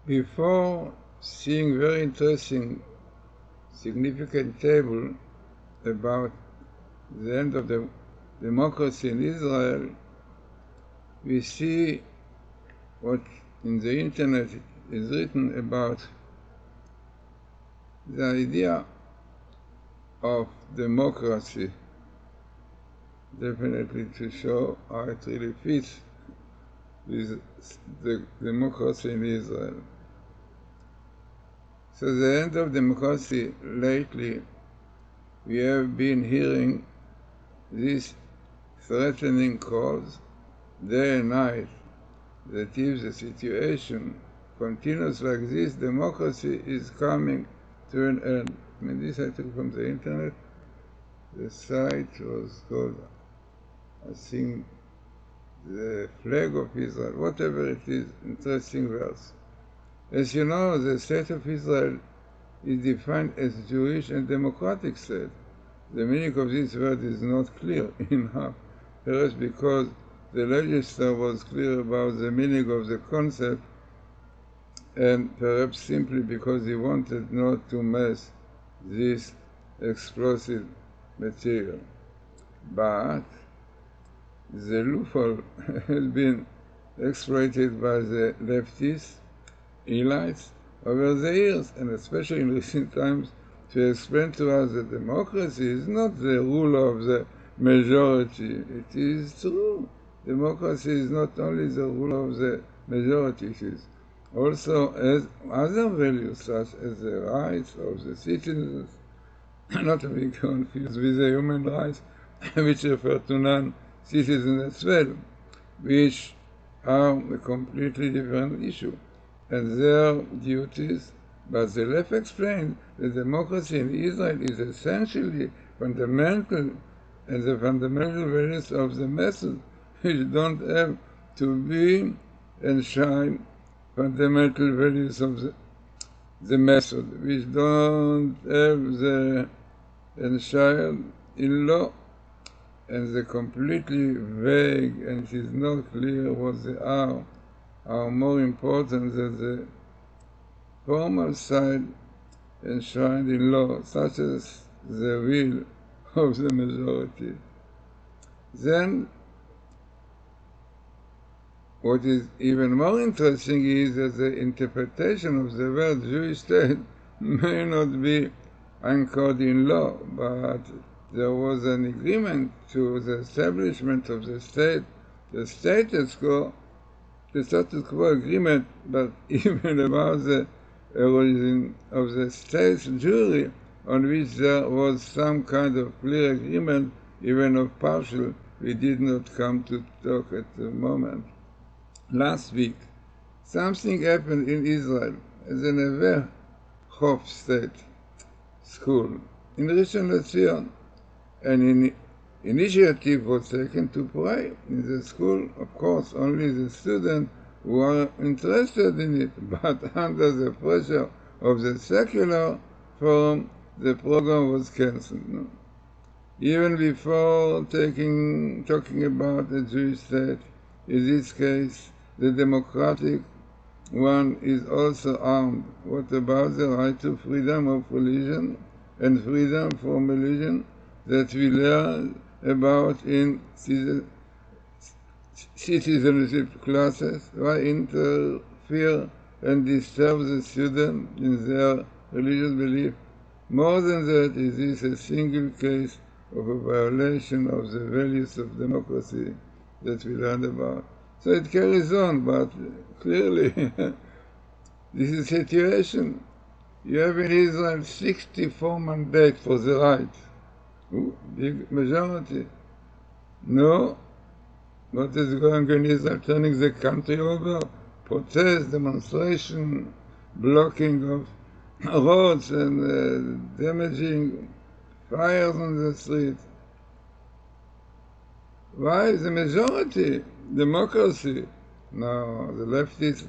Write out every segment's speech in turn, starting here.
Before seeing very interesting, significant table about the end of the democracy in Israel, we see what in the internet is written about the idea of democracy, definitely to show how it really fits with the democracy in Israel. So the end of democracy lately, we have been hearing this threatening calls day and night that if the situation continues like this, democracy is coming to an end. I mean, this I took from the internet. The site was called, I think, the flag of Israel, whatever it is, interesting verse. As you know, the state of Israel is defined as Jewish and democratic state. The meaning of this word is not clear enough, perhaps because the legislator was clear about the meaning of the concept, and perhaps simply because he wanted not to mess this explosive material. But the loophole has been exploited by the leftists, elites, over the years, and especially in recent times, to explain to us that democracy is not the rule of the majority. It is true. Democracy is not only the rule of the majority, it is also as other values such as the rights of the citizens, not to be confused with the human rights, which refer to non-citizens as well, which are a completely different issue, and their duties. But the left explained that democracy in Israel is essentially fundamental, and the fundamental values of the method, which don't have to be enshrined fundamental values of the method, which don't have the enshrined in law, and the completely vague and it is not clear what they are more important than the formal side enshrined in law, such as the will of the majority. Then, what is even more interesting is that the interpretation of the word Jewish state may not be anchored in law, but there was an agreement to the establishment of the state, the status quo agreement, but even about the origin of the state's Jewry, on which there was some kind of clear agreement, even of partial, we did not come to talk at the moment. Last week, something happened in Israel as an Neve Hof State School in Rishon LeZion. An initiative was taken to pray in the school. Of course, only the students who are interested in it, but under the pressure of the secular forum, the program was cancelled. No? Even before talking about the Jewish state, in this case, the democratic one is also armed. What about the right to freedom of religion and freedom from religion that we learn about in citizenship classes? Why interfere and disturb the student in their religious belief? More than that, is this a single case of a violation of the values of democracy that we learned about? So it carries on, but clearly this is a situation. You have in Israel 64 mandates for the right. Ooh, big majority. No, what is going on in Israel? Turning the country over, protest, demonstration, blocking of roads and damaging fires on the street. Why? The majority, democracy. No, the leftists,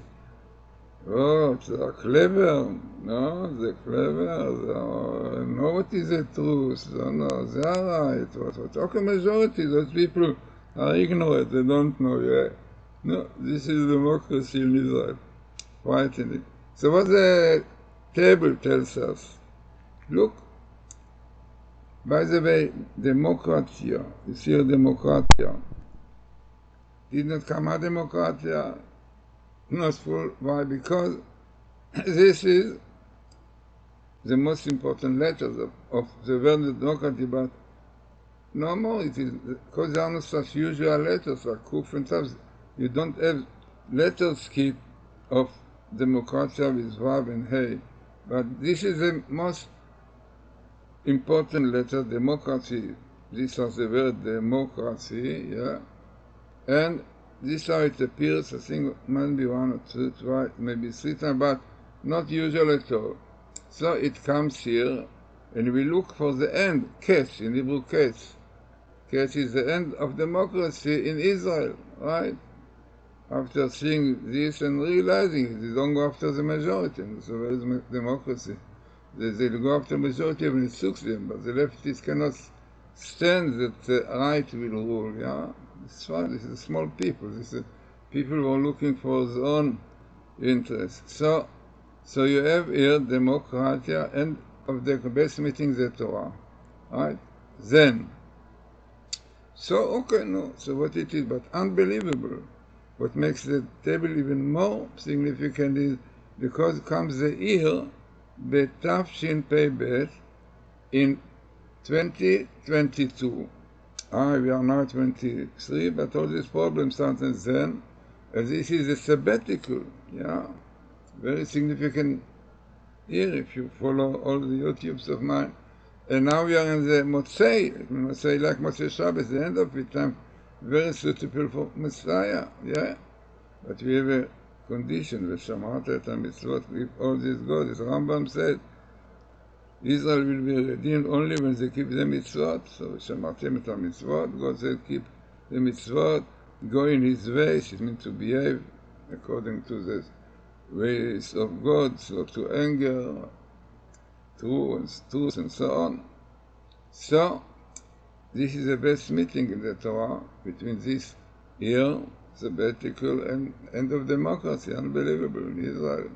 oh, they're clever. No, they're clever. They know what is the truth. No, they are right. What talking majority, those people are ignorant. They don't know. Yeah. No, this is democracy in Israel. Frightening. So what the table tells us, look, by the way, democratia, you see a democratia, did not come a democratia, not full. Why? Because this is the most important letters of the word democracy, but no more. It is because there are not such usual letters like Kuf and stuff. You don't have letter skip of democratia with Vav and Hey. But this is the most important letter, democracy. This is the word democracy, yeah. And this is how it appears. I think maybe one or two, twice, maybe three times, but not usual at all. So it comes here, and we look for the end, Ketz, in Hebrew Ketz. Ketz is the end of democracy in Israel, right? After seeing this and realizing it, they don't go after the majority. So where is democracy? They go after majority when it suits them, but the leftists cannot stand that the right will rule, yeah? It's fine, this is small people. This is people who are looking for their own interests. So you have here democratia and of the best meeting the Torah, right? Then, so okay, no, so what it is, but unbelievable. What makes the table even more significant is because comes the year Betafshin Pei in 2022. We are now 23, but all these problems started then. And this is a sabbatical, yeah, very significant year if you follow all the YouTubes of mine. And now we are in the Motzei like Motzei Shabbos, the end of it, time very suitable for Messiah, yeah. But we have a condition, V'shamart et ha-mitzvot, if all this goes, as Rambam said, Israel will be redeemed only when they keep the mitzvot. So V'shamartem et ha-mitzvot, God said keep the mitzvot, go in His ways, it means to behave according to the ways of God, so to anger, truth and so on. So, this is the best meeting in the Torah between this year, sabbatical, and end of democracy, unbelievable in Israel.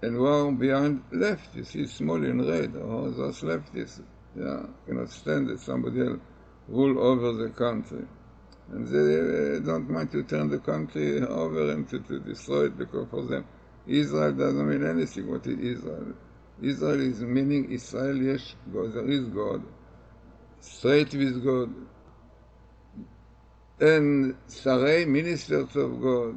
And war behind left, you see small in red, oh, those leftists, yeah, cannot stand that somebody else rule over the country. And they don't mind to turn the country over and to destroy it, because for them, Israel doesn't mean anything. What is Israel? Israel is meaning Israel yesh God, there is God, straight with God, and Sarei, ministers of God,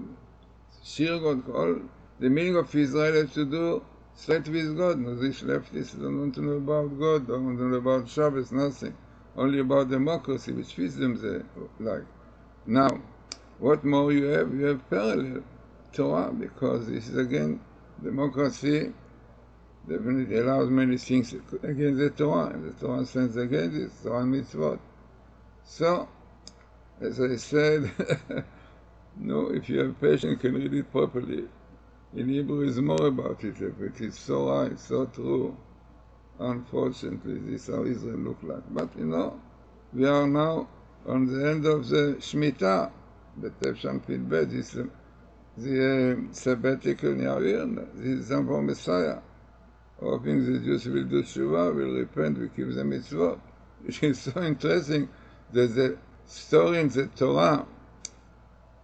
Shir God, all the meaning of Israel has to do straight with God. No, these leftists don't want to know about God, don't want to know about Shabbos, nothing. Only about democracy, which fits them they like. Now, what more you have? You have parallel Torah, because this is again democracy. Definitely allows many things against the Torah, and the Torah stands against it, Torah mitzvot. So, as I said, no, if you have patience, you can read it properly. In Hebrew is more about it, if it is so right, so true. Unfortunately, this is how Israel look like. But you know, we are now on the end of the Shemitah, the Tefshan Pidbet, this is the sabbatical year, this is time for Messiah. Hoping the Jews will do tshuva, will repent, will keep the mitzvot. It is so interesting that the story in the Torah,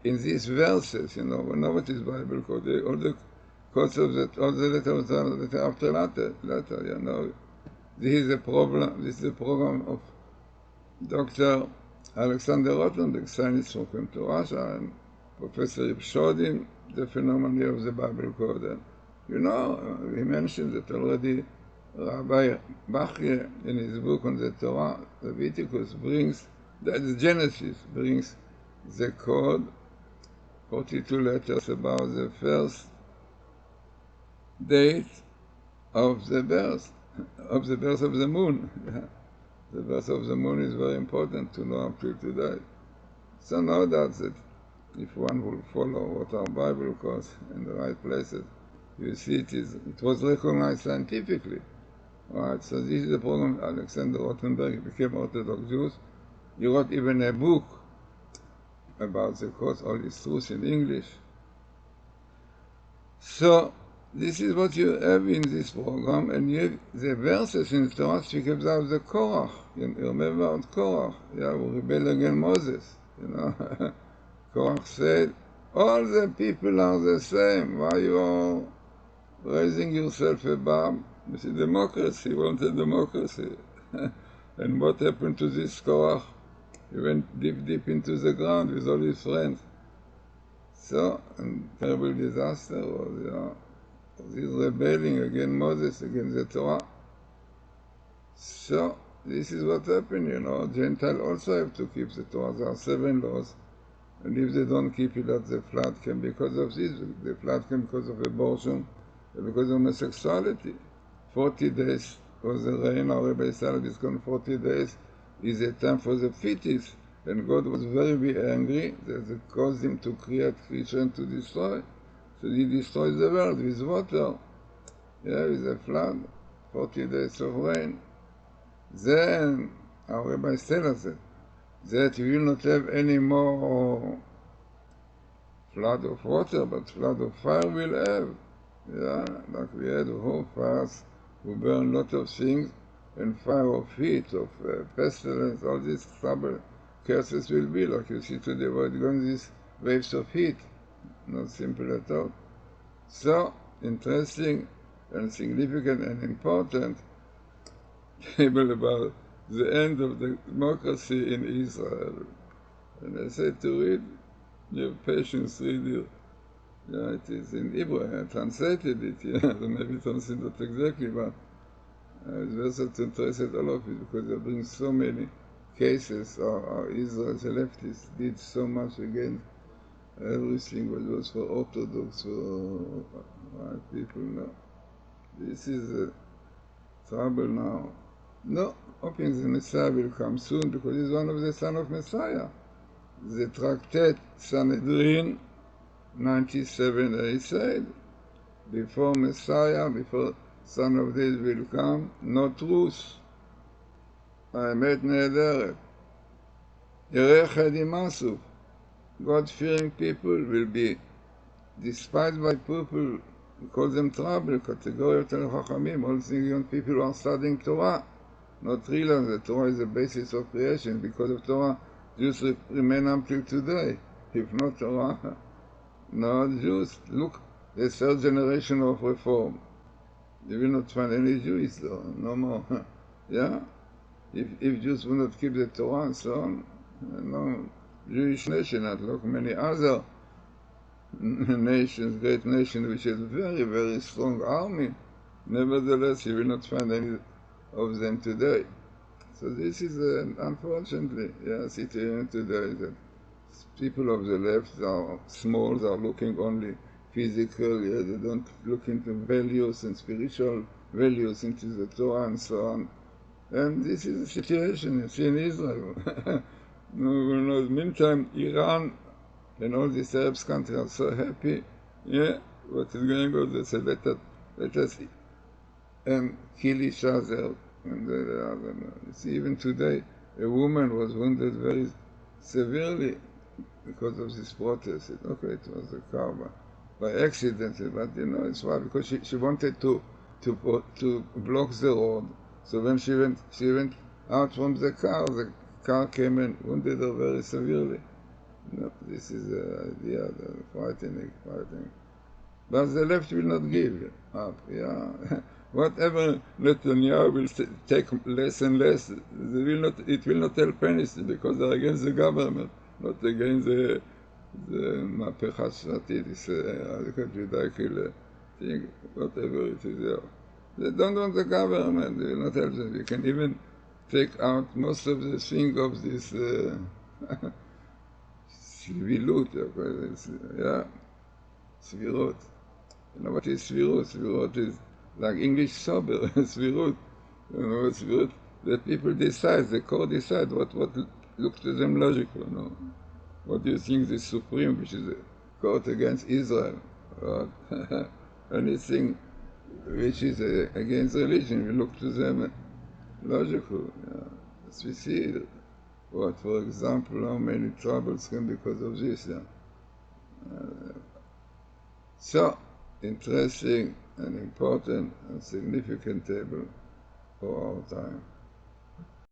in these verses, you know what is Bible code, all the codes of all the letters are after letter, you know. This is the program of Dr. Alexander Rothenberg, scientist who came to Russia, and Professor Reb Shodim, the phenomenon of the Bible code. And, you know, he mentioned that already Rabbi Bachye, in his book on the Torah, Leviticus, brings, that's Genesis, brings the code, 42 letters about the first date of the birth of the moon. The birth of the moon is very important to know up till today. So no doubt that if one will follow what our Bible calls in the right places, you see it was recognized scientifically. Right? So this is the program. Alexander Rothenberg became Orthodox Jews. He wrote even a book about the course, all his truths in English. So this is what you have in this program, and you have the verses in the Torah speak about the Korach. You remember about Korach, who rebelled against Moses. Korach said, all the people are the same. Why you are raising yourself above? This is democracy. He wanted democracy. And what happened to this Korach? He went deep into the ground with all his friends. So, a terrible disaster was, this rebelling against Moses, against the Torah. So, this is what happened, Gentiles also have to keep the Torah. There are 7 laws. And if they don't keep it, the flood came because of this. The flood came because of abortion, because of homosexuality. 40 days was the rain. Our Rabbi Salad is called 40 days is a time for the fetus. And God was very, very angry that it caused him to create creatures and to destroy. So he destroys the world with water. With a flood. 40 days of rain. Then our Rabbi tell us that we will not have any more flood of water, but flood of fire we'll have. Like we had whole fires who burn a lot of things, and fire of heat, of pestilence, all these trouble, curses will be, like you see today, we're going these waves of heat. Not simple at all. So, interesting and significant and important about the end of the democracy in Israel. And I said to read, you have patience, read it. It is in Hebrew, I translated it, maybe translated not exactly, but I was very interested all of it because they bring so many cases how Israel, the leftists, did so much against everything what was for Orthodox, for white people. No. This is a trouble now. No, hoping the Messiah will come soon because he's one of the sons of Messiah. The Tractate Sanhedrin 97a said, before Messiah, before Son of Days will come, no truth. האמת נהדרת. ירא חד ימאסו. God-fearing people will be despised by people, we call them trouble, category of Chachamim, all young people who are studying Torah, not realize that Torah is the basis of creation. Because of Torah, Jews remain until today. If not Torah, no Jews. Look, the 3rd generation of Reform. You will not find any Jews though, no more. If Jews will not keep the Torah and so on, no Jewish nation, not like many other nations, great nations, which has very, very strong army. Nevertheless, you will not find any of them today. So this is, unfortunately, situation today, that people of the left are small, they are looking only physical, they don't look into values and spiritual values, into the Torah and so on. And this is the situation you see in Israel. Meantime, Iran and all these Arab countries are so happy. What is going on? They say, let us kill each other. And see, even today, a woman was wounded very severely because of this protest. Okay, it was a car by accident, but it's why, because she wanted to block the road. So when she went out from the car came and wounded her very severely. This is the idea, the frightening. But the left will not give up, Whatever Netanyahu will take less and less, it will not help anything, because they're against the government, not against the מהפכה שנתית, Judaical thing, whatever it is there. They don't want the government, they will not help them. You can even take out most of the thing of this סבילות, סבירות. You know what is סבירות? סבירות is like English sober, סבירות. You know what סבירות? That people decide, the court decide what looks to them logical, What do you think the Supreme, which is a court against Israel, anything which is against religion, we look to them logical. As we see, for example, how many troubles come because of this. So, interesting an important and significant table for our time.